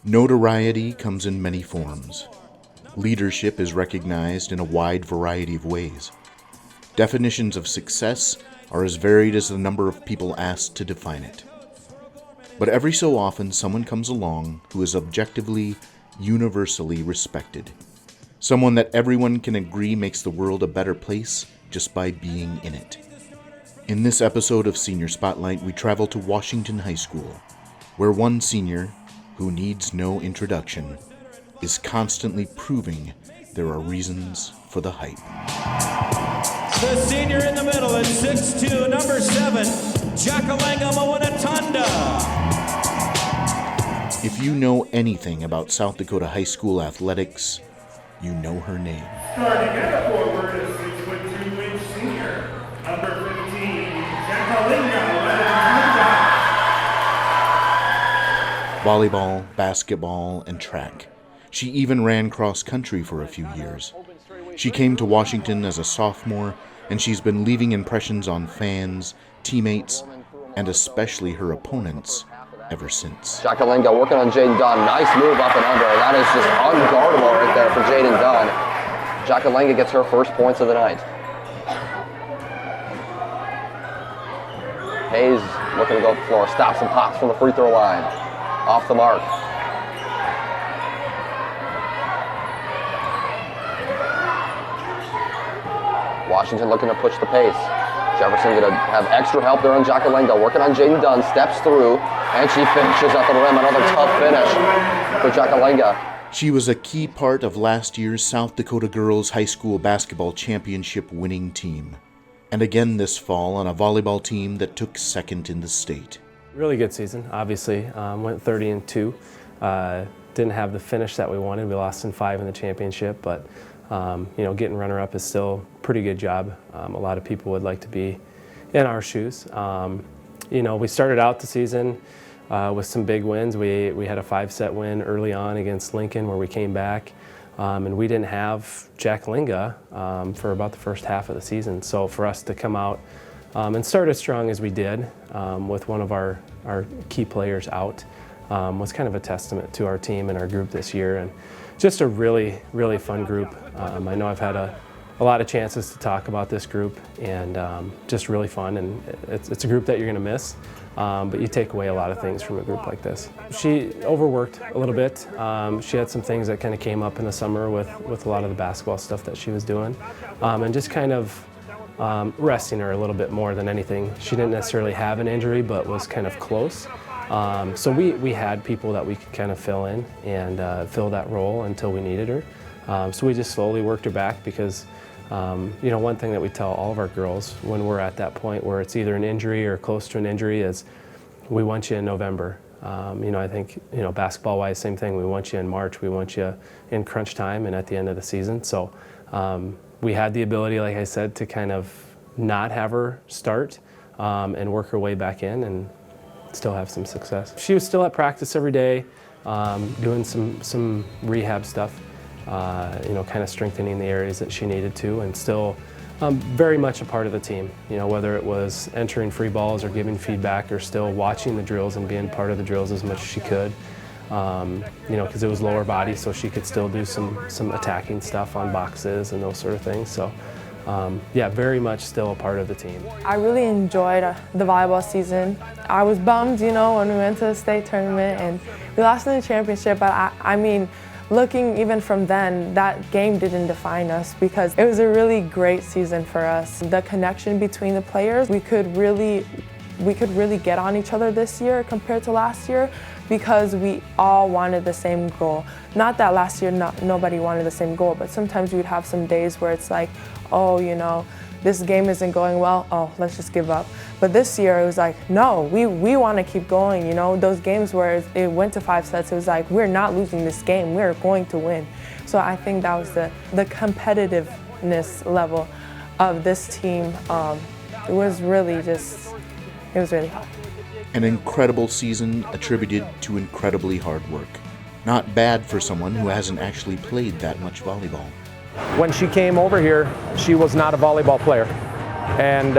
Notoriety comes in many forms. Leadership is recognized in a wide variety of ways. Definitions of success are as varied as the number of people asked to define it. But every so often, someone comes along who is objectively, universally respected. Someone that everyone can agree makes the world a better place just by being in it. In this episode of Senior Spotlight, we travel to Washington High School, where one senior, who needs no introduction, is constantly proving there are reasons for the hype. The senior in the middle at 6'2", number 7, Ndjakalenga Mwenentanda. If you know anything about South Dakota high school athletics, you know her name. Starting at forward is 6'2" senior, number 15, Ndjakalenga Mwenentanda. Volleyball, basketball, and track. She even ran cross country for a few years. She came to Washington as a sophomore, and she's been leaving impressions on fans, teammates, and especially her opponents ever since. Ndjakalenga working on Jaden Dunn. Nice move up and under. That is just unguardable right there for Jaden Dunn. Ndjakalenga gets her first points of the night. Hayes looking to go up the floor. Stops and pops from the free throw line. Off the mark. Washington looking to push the pace. Jefferson going to have extra help there on Ndjakalenga. Working on Jaden Dunn. Steps through. And she finishes at the rim. Another tough finish for Ndjakalenga. She was a key part of last year's South Dakota Girls High School Basketball Championship winning team. And again this fall on a volleyball team that took second in the state. Really good season, obviously. Went 30-2. Didn't have the finish that we wanted. We lost in 5 in the championship, but getting runner-up is still a pretty good job. A lot of people would like to be in our shoes. We started out the season with some big wins. We had a 5-set win early on against Lincoln where we came back, and we didn't have Ndjakalenga for about the first half of the season. So for us to come out and start as strong as we did with one of our key players out was kind of a testament to our team and our group this year, and just a really, really fun group. I know I've had a lot of chances to talk about this group, and just really fun, and it's a group that you're going to miss, but you take away a lot of things from a group like this. She overworked a little bit. She had some things that kind of came up in the summer with a lot of the basketball stuff that she was doing, and just kind of resting her a little bit more than anything. She didn't necessarily have an injury, but was kind of close. So we had people that we could kind of fill in and fill that role until we needed her. So we just slowly worked her back because, one thing that we tell all of our girls when we're at that point where it's either an injury or close to an injury is we want you in November. I think, basketball-wise, same thing. We want you in March. We want you in crunch time and at the end of the season. So we had the ability, like I said, to kind of not have her start and work her way back in and still have some success. She was still at practice every day, doing some rehab stuff, kind of strengthening the areas that she needed to, and still very much a part of the team. Whether it was entering free balls or giving feedback or still watching the drills and being part of the drills as much as she could. Because it was lower body, so she could still do some attacking stuff on boxes and those sort of things. So. Very much still a part of the team. I really enjoyed the volleyball season. I was bummed, when we went to the state tournament and we lost in the championship, but I mean, looking even from then, that game didn't define us because it was a really great season for us. The connection between the players, we could really get on each other this year compared to last year because we all wanted the same goal. Not that last year nobody wanted the same goal, but sometimes we'd have some days where it's like, oh, this game isn't going well, oh, let's just give up. But this year it was like, no, we want to keep going, Those games where it went to 5 sets, it was like, we're not losing this game, we're going to win. So I think that was the competitiveness level of this team. It was really hard. An incredible season attributed to incredibly hard work. Not bad for someone who hasn't actually played that much volleyball. When she came over here, she was not a volleyball player. And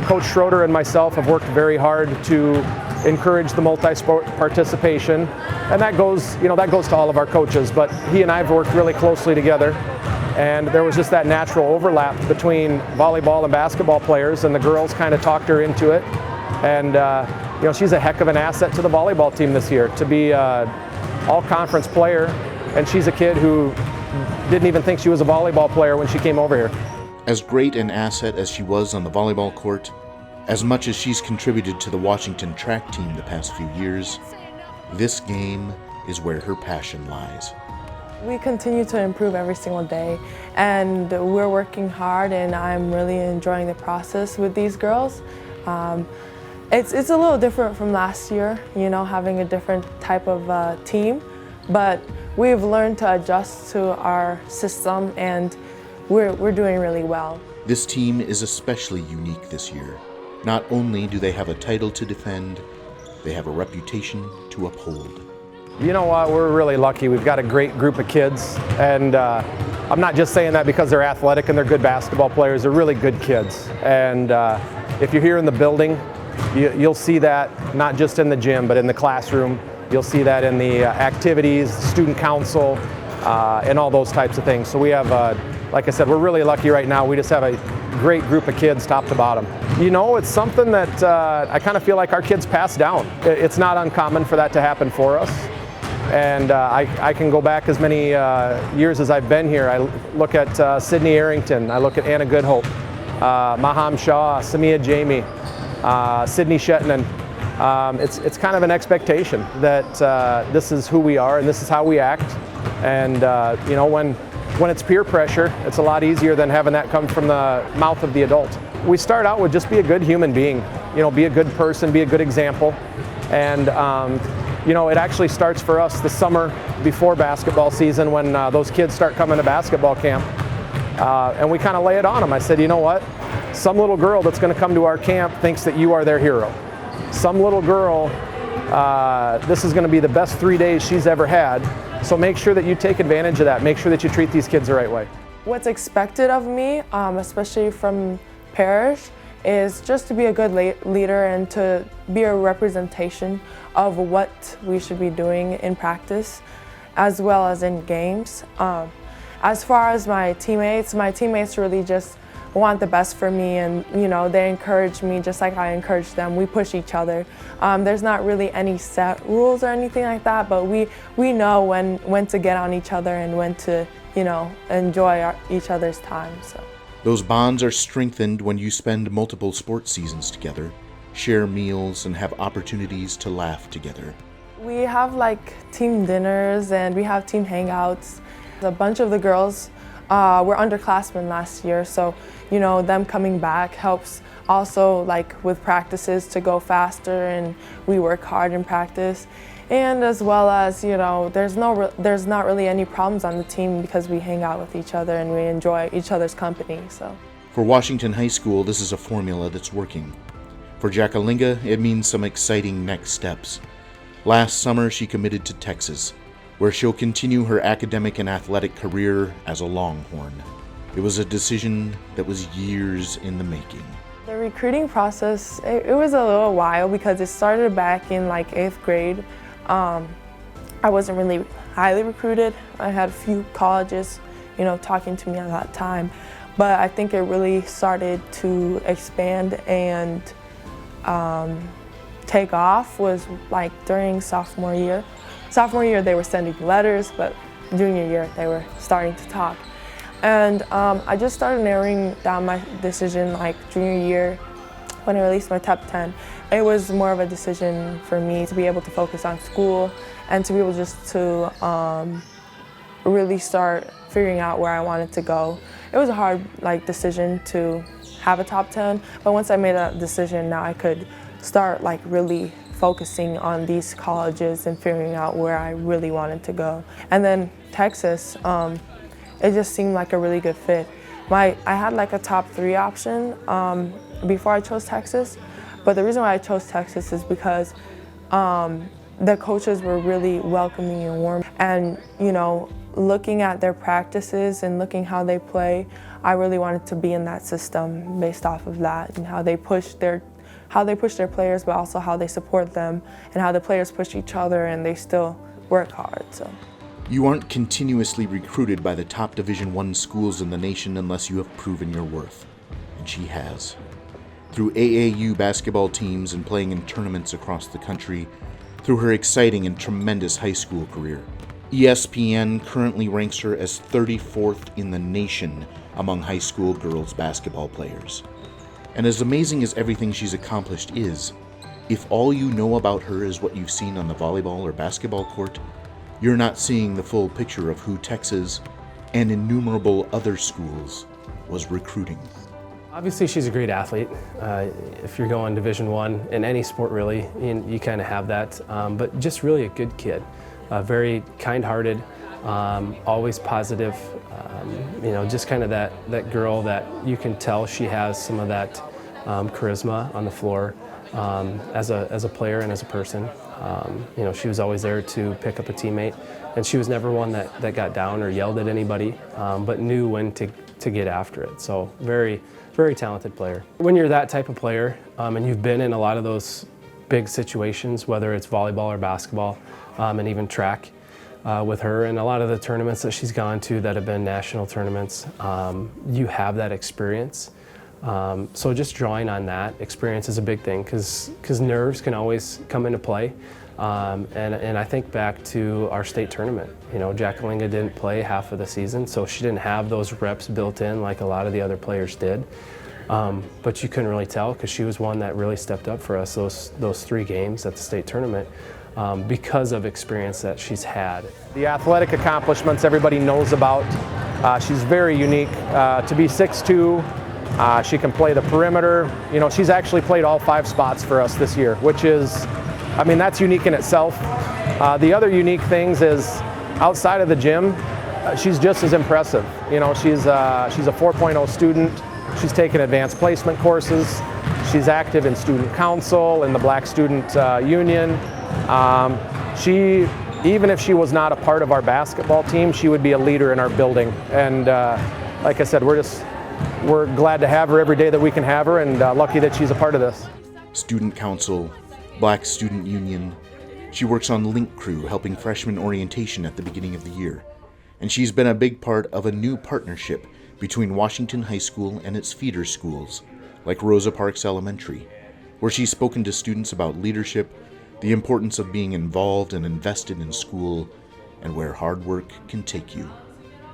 Coach Schroeder and myself have worked very hard to encourage the multi-sport participation, and that goes to all of our coaches. But he and I have worked really closely together, and there was just that natural overlap between volleyball and basketball players, and the girls kind of talked her into it. And she's a heck of an asset to the volleyball team this year to be an all-conference player, and she's a kid who didn't even think she was a volleyball player when she came over here. As great an asset as she was on the volleyball court, as much as she's contributed to the Washington track team the past few years, this game is where her passion lies. We continue to improve every single day, and we're working hard, and I'm really enjoying the process with these girls. It's a little different from last year, having a different type of team, but we've learned to adjust to our system, and we're doing really well. This team is especially unique this year. Not only do they have a title to defend, they have a reputation to uphold. You know what, we're really lucky. We've got a great group of kids, and I'm not just saying that because they're athletic and they're good basketball players. They're really good kids. And if you're here in the building, you'll see that not just in the gym, but in the classroom. You'll see that in the activities, student council, and all those types of things. So we have, like I said, we're really lucky right now. We just have a great group of kids top to bottom. It's something that I kind of feel like our kids pass down. It's not uncommon for that to happen for us. And I can go back as many years as I've been here. I look at Sydney Arrington, I look at Anna Goodhope, Maham Shah, Samia Jamie, Sydney Shetland. It's kind of an expectation that this is who we are and this is how we act. And when it's peer pressure, it's a lot easier than having that come from the mouth of the adult. We start out with just be a good human being, be a good person, be a good example. And it actually starts for us the summer before basketball season when those kids start coming to basketball camp. And we kind of lay it on them. I said, you know what? Some little girl that's going to come to our camp thinks that you are their hero. Some little girl, this is going to be the best 3 days she's ever had. So make sure that you take advantage of that. Make sure that you treat these kids the right way. What's expected of me, especially from Parrish, is just to be a good leader and to be a representation of what we should be doing in practice as well as in games. As far as my teammates really just want the best for me, and they encourage me just like I encourage them. We push each other. There's not really any set rules or anything like that, but we know when to get on each other and when to enjoy each other's time. So those bonds are strengthened when you spend multiple sports seasons together, share meals, and have opportunities to laugh together. We have team dinners and we have team hangouts. A bunch of the girls were underclassmen last year, so them coming back helps also with practices to go faster, and we work hard in practice. And as well as there's not really any problems on the team because we hang out with each other and we enjoy each other's company. So for Washington High School, this is a formula that's working. For Ndjakalenga, it means some exciting next steps. Last summer, she committed to Texas, where she'll continue her academic and athletic career as a Longhorn. It was a decision that was years in the making. The recruiting process, it was a little while because it started back in 8th grade. I wasn't really highly recruited. I had a few colleges, talking to me at that time. But I think it really started to expand and take off was during sophomore year. Sophomore year they were sending letters, but junior year they were starting to talk. And I just started narrowing down my decision junior year when I released my top 10. It was more of a decision for me to be able to focus on school and to be able just to really start figuring out where I wanted to go. It was a hard decision to have a top 10, but once I made that decision, now I could start really focusing on these colleges and figuring out where I really wanted to go. And then Texas, it just seemed like a really good fit. I had a top 3 option before I chose Texas, but the reason why I chose Texas is because the coaches were really welcoming and warm. And looking at their practices and looking how they play, I really wanted to be in that system based off of that and how they push their how they push their players, but also how they support them and how the players push each other and they still work hard. So. You aren't continuously recruited by the top Division I schools in the nation unless you have proven your worth, and she has. Through AAU basketball teams and playing in tournaments across the country, through her exciting and tremendous high school career. ESPN currently ranks her as 34th in the nation among high school girls basketball players. And as amazing as everything she's accomplished is, if all you know about her is what you've seen on the volleyball or basketball court, you're not seeing the full picture of who Texas and innumerable other schools was recruiting. Obviously, she's a great athlete. If you're going Division I in any sport, really, you kind of have that. But just really a good kid, very kind-hearted, always positive. Just kind of that girl that you can tell she has some of that charisma on the floor as a player and as a person. She was always there to pick up a teammate, and she was never one that got down or yelled at anybody, but knew when to get after it. So very, very talented player. When you're that type of player, and you've been in a lot of those big situations, whether it's volleyball or basketball, and even track with her, and a lot of the tournaments that she's gone to that have been national tournaments, you have that experience. So just drawing on that experience is a big thing, because nerves can always come into play. And I think back to our state tournament. Ndjakalenga didn't play half of the season, so she didn't have those reps built in like a lot of the other players did. But you couldn't really tell, because she was one that really stepped up for us those 3 games at the state tournament because of experience that she's had. The athletic accomplishments everybody knows about. She's very unique. To be 6'2", she can play the perimeter. She's actually played all 5 spots for us this year, which is, that's unique in itself. The other unique things is outside of the gym, she's just as impressive. She's a 4.0 student. She's taken advanced placement courses. She's active in student council, in the Black Student Union. Even if she was not a part of our basketball team, she would be a leader in our building. And like I said, we're glad to have her every day that we can have her, and lucky that she's a part of this. Student Council, Black Student Union. She works on Link Crew, helping freshman orientation at the beginning of the year. And she's been a big part of a new partnership between Washington High School and its feeder schools, like Rosa Parks Elementary, where she's spoken to students about leadership, the importance of being involved and invested in school, and where hard work can take you.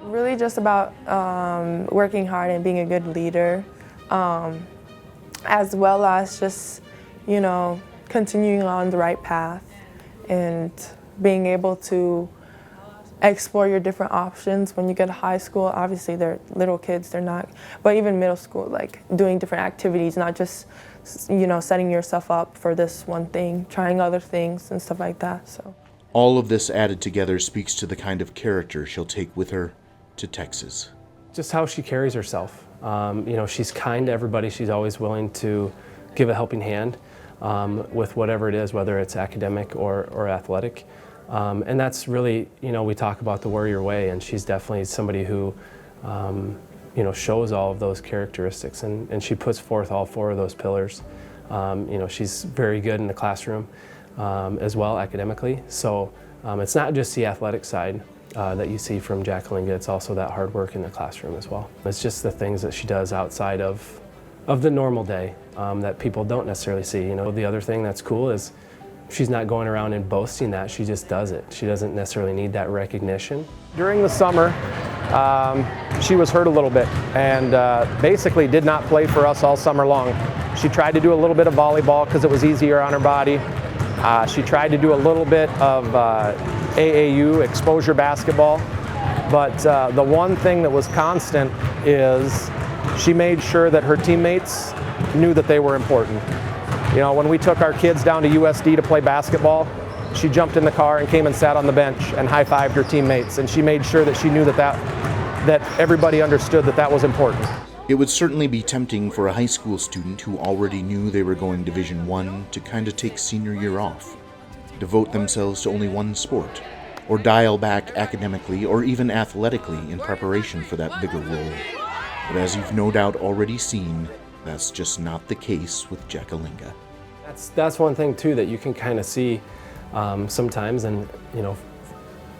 Really just about working hard and being a good leader, as well as just, continuing on the right path and being able to explore your different options. When you get to high school, obviously they're little kids, they're not, but even middle school, like doing different activities, not just, setting yourself up for this one thing, trying other things and stuff like that. So all of this added together speaks to the kind of character she'll take with her to Texas. Just how she carries herself. She's kind to everybody. She's always willing to give a helping hand with whatever it is, whether it's academic or athletic. And that's really, we talk about the warrior way, and she's definitely somebody who, shows all of those characteristics, and she puts forth all 4 of those pillars. She's very good in the classroom as well, academically. So it's not just the athletic side that you see from Ndjakalenga, it's also that hard work in the classroom as well. It's just the things that she does outside of the normal day that people don't necessarily see. The other thing that's cool is she's not going around and boasting that, she just does it. She doesn't necessarily need that recognition. During the summer, she was hurt a little bit and basically did not play for us all summer long. She tried to do a little bit of volleyball because it was easier on her body. She tried to do a little bit of AAU exposure basketball, but the one thing that was constant is she made sure that her teammates knew that they were important. When we took our kids down to USD to play basketball, she jumped in the car and came and sat on the bench and high-fived her teammates, and she made sure that she knew that everybody understood that was important. It would certainly be tempting for a high school student who already knew they were going Division I to kind of take senior year off, devote themselves to only one sport, or dial back academically or even athletically in preparation for that bigger role. But as you've no doubt already seen, that's just not the case with Ndjakalenga. That's one thing too that you can kind of see sometimes, and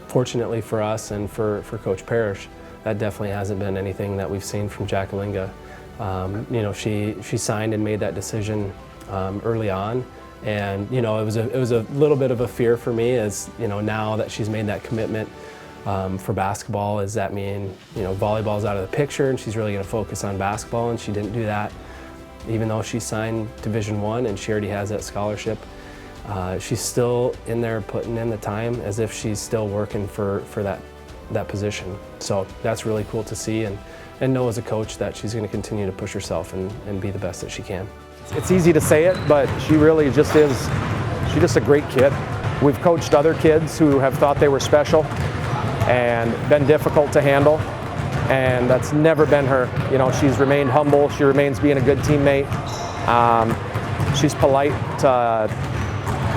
fortunately for us and for Coach Parrish, that definitely hasn't been anything that we've seen from Ndjakalenga. She signed and made that decision early on, and it was a little bit of a fear for me, as now that she's made that commitment for basketball. Does that mean volleyball's out of the picture and she's really going to focus on basketball? And she didn't do that, even though she signed Division I and she already has that scholarship. She's still in there putting in the time as if she's still working for that position. So that's really cool to see, and know as a coach that she's going to continue to push herself and be the best that she can. It's easy to say it, but she really just is, she's just a great kid. We've coached other kids who have thought they were special and been difficult to handle, and that's never been her. She's remained humble, she remains being a good teammate. She's polite to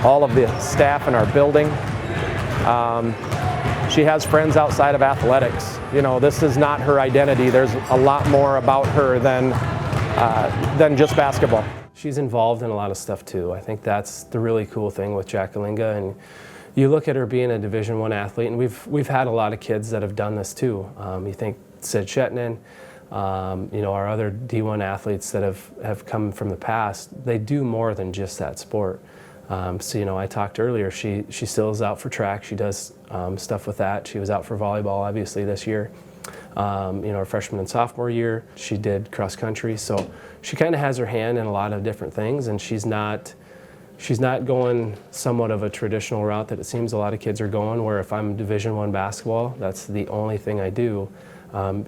all of the staff in our building. She has friends outside of athletics. This is not her identity. There's a lot more about her than just basketball. She's involved in a lot of stuff too. I think that's the really cool thing with Ndjakalenga. And you look at her being a Division I athlete, and we've had a lot of kids that have done this too. You think Sid Shetnan, our other D1 athletes that have come from the past, they do more than just that sport. I talked earlier, she still is out for track. She does stuff with that. She was out for volleyball, obviously, this year. Her freshman and sophomore year, she did cross country. So she kind of has her hand in a lot of different things, and she's not going somewhat of a traditional route that it seems a lot of kids are going, where if I'm Division I basketball, that's the only thing I do.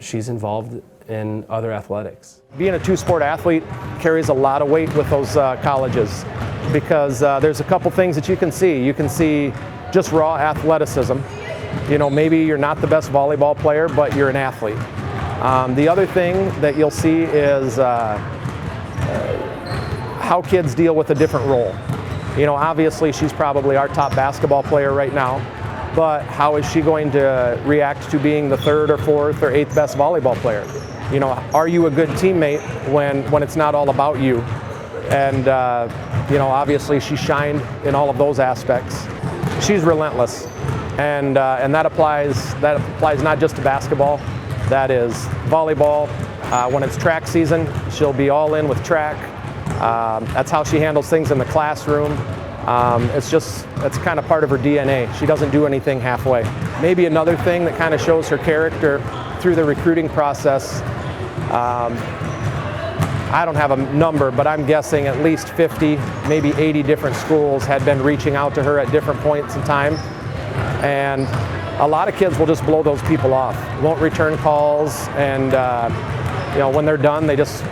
She's involved in other athletics. Being a two-sport athlete carries a lot of weight with those colleges, because there's a couple things that you can see. You can see just raw athleticism. Maybe you're not the best volleyball player, but you're an athlete. The other thing that you'll see is how kids deal with a different role. Obviously she's probably our top basketball player right now, but how is she going to react to being the third or fourth or eighth best volleyball player? Are you a good teammate when it's not all about you? And obviously she shined in all of those aspects. She's relentless, and that applies not just to basketball. That is volleyball. When it's track season, she'll be all in with track. That's how she handles things in the classroom. It's kind of part of her DNA. She doesn't do anything halfway. Maybe another thing that kind of shows her character through the recruiting process, I don't have a number, but I'm guessing at least 50, maybe 80 different schools had been reaching out to her at different points in time. And a lot of kids will just blow those people off, won't return calls, and when they're done, they just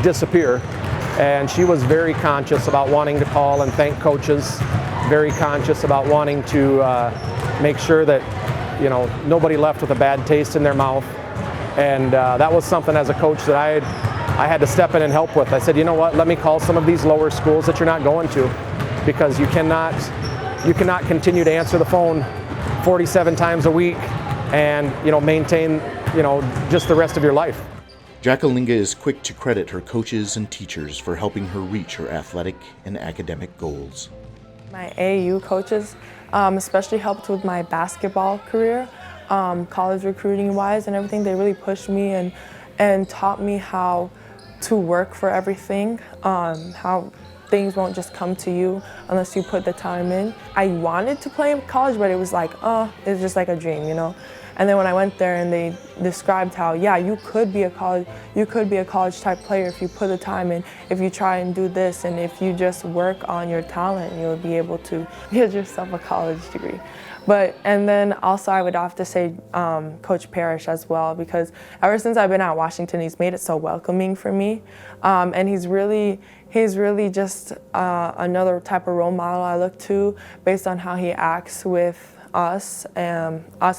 disappear. And she was very conscious about wanting to call and thank coaches, very conscious about wanting to make sure that nobody left with a bad taste in their mouth. And that was something as a coach that I had to step in and help with. I said, you know what, let me call some of these lower schools that you're not going to, because you cannot continue to answer the phone 47 times a week and maintain just the rest of your life. Ndjakalenga is quick to credit her coaches and teachers for helping her reach her athletic and academic goals. My AAU coaches especially helped with my basketball career, college recruiting wise and everything. They really pushed me and taught me how to work for everything, how things won't just come to you unless you put the time in. I wanted to play in college, but it was like, it's just like a dream, And then when I went there and they described how, yeah, you could be a college type player if you put the time in, if you try and do this, and if you just work on your talent, you'll be able to get yourself a college degree. And then also I would have to say Coach Parrish as well, because ever since I've been at Washington, he's made it so welcoming for me. And he's really just another type of role model I look to based on how he acts with us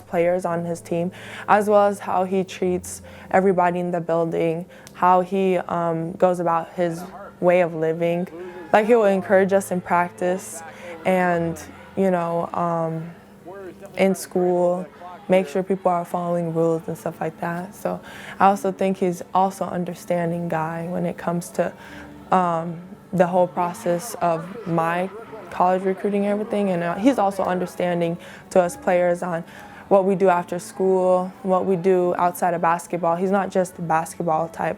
players on his team, as well as how he treats everybody in the building, how he goes about his way of living. Like, he will encourage us in practice and, in school, make sure people are following rules and stuff like that. So I also think he's also an understanding guy when it comes to the whole process of my college recruiting and everything, and he's also understanding to us players on what we do after school, what we do outside of basketball. He's not just a basketball type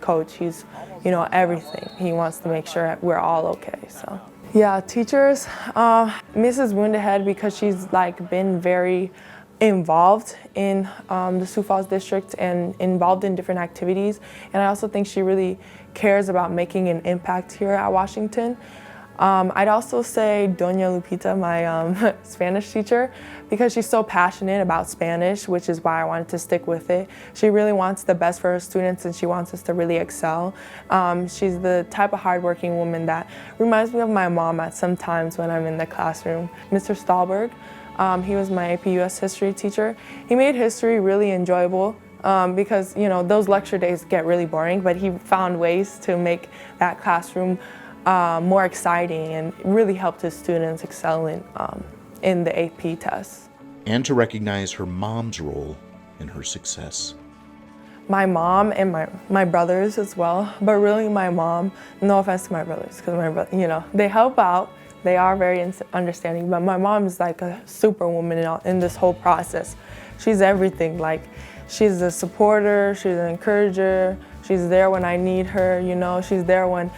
coach. He's, you know, everything. He wants to make sure we're all okay. So, yeah, teachers, Mrs. Woundhead, because she's like been very involved in the Sioux Falls district and involved in different activities, and I also think she really cares about making an impact here at Washington. I'd also say Doña Lupita, my Spanish teacher, because she's so passionate about Spanish, which is why I wanted to stick with it. She really wants the best for her students, and she wants us to really excel. She's the type of hardworking woman that reminds me of my mom at some times when I'm in the classroom. Mr. Stahlberg, he was my AP US history teacher. He made history really enjoyable. Because, you know, those lecture days get really boring, but he found ways to make that classroom more exciting and really helped his students excel in the AP tests. And to recognize her mom's role in her success. My mom and my brothers as well, but really my mom, no offense to my brothers, because my brother, you know, they help out. They are very understanding, but my mom is like a superwoman in this whole process. She's everything. Like, she's a supporter, she's an encourager, she's there when I need her, you know, she's there when,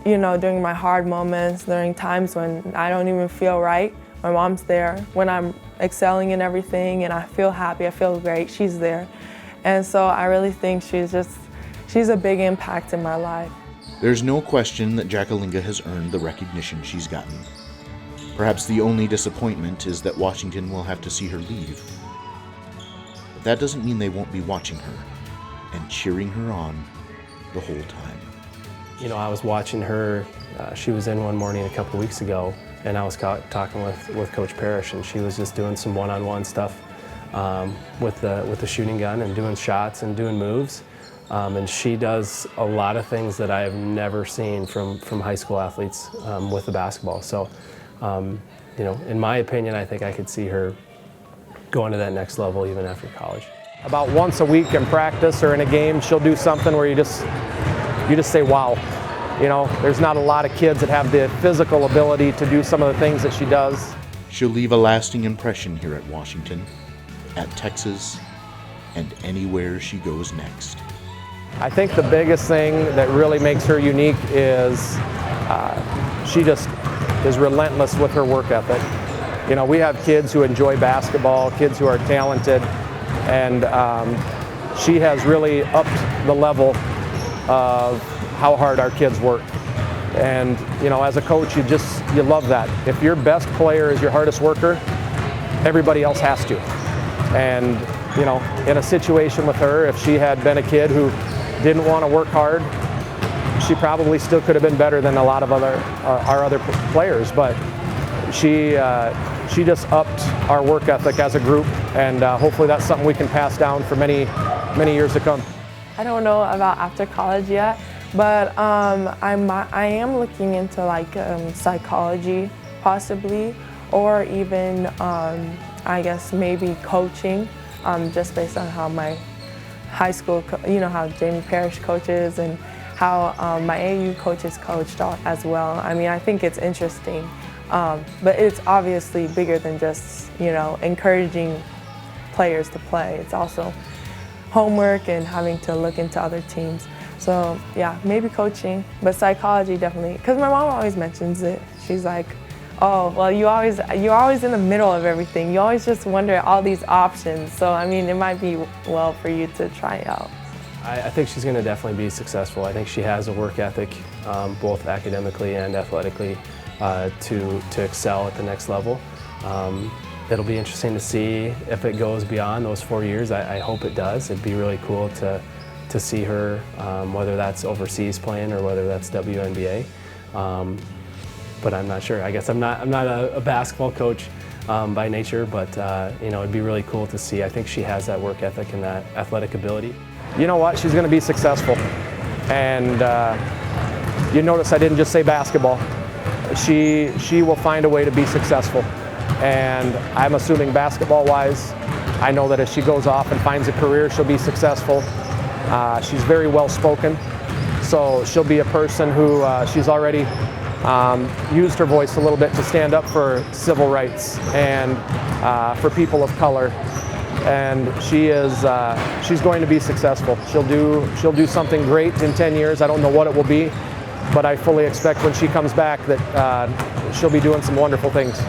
you know, during my hard moments, during times when I don't even feel right. My mom's there. When I'm excelling in everything and I feel happy, I feel great, she's there. And so I really think she's a big impact in my life. There's no question that Ndjakalenga has earned the recognition she's gotten. Perhaps the only disappointment is that Washington will have to see her leave. But that doesn't mean they won't be watching her and cheering her on the whole time. You know, I was watching her, she was in one morning a couple weeks ago, and I was talking with Coach Parrish, and she was just doing some one-on-one stuff with the shooting gun and doing shots and doing moves. And she does a lot of things that I have never seen from high school athletes with the basketball. So, you know, in my opinion, I think I could see her going to that next level even after college. About once a week in practice or in a game, she'll do something where you just say, wow. You know, there's not a lot of kids that have the physical ability to do some of the things that she does. She'll leave a lasting impression here at Washington, at Texas, and anywhere she goes next. I think the biggest thing that really makes her unique is she just is relentless with her work ethic. You know, we have kids who enjoy basketball, kids who are talented, and she has really upped the level of how hard our kids work. And, you know, as a coach, you love that. If your best player is your hardest worker, everybody else has to. And, you know, in a situation with her, if she had been a kid who didn't want to work hard, she probably still could have been better than a lot of our other players. But she just upped our work ethic as a group, and hopefully that's something we can pass down for many, many years to come. I don't know about after college yet, but I am looking into like psychology possibly, or even I guess maybe coaching, just based on how my high school, you know, how Jamie Parrish coaches and how my AU coaches coached as well. I mean, I think it's interesting, but it's obviously bigger than just, you know, encouraging players to play. It's also homework and having to look into other teams. So yeah, maybe coaching, but psychology definitely, because my mom always mentions it. She's like, oh, well, you're always in the middle of everything. You always just wonder all these options. So I mean, it might be well for you to try it out. I think she's going to definitely be successful. I think she has a work ethic, both academically and athletically, to excel at the next level. It'll be interesting to see if it goes beyond those 4 years. I hope it does. It'd be really cool to see her, whether that's overseas playing or whether that's WNBA. But I'm not sure. I guess I'm not a basketball coach by nature, but you know, it'd be really cool to see. I think she has that work ethic and that athletic ability. You know what? She's going to be successful. And you notice I didn't just say basketball. She will find a way to be successful. And I'm assuming basketball-wise, I know that if she goes off and finds a career, she'll be successful. She's very well-spoken. So she'll be a person who she's already used her voice a little bit to stand up for civil rights and for people of color. And she's going to be successful. She'll do something great in 10 years. I don't know what it will be, but I fully expect when she comes back that she'll be doing some wonderful things.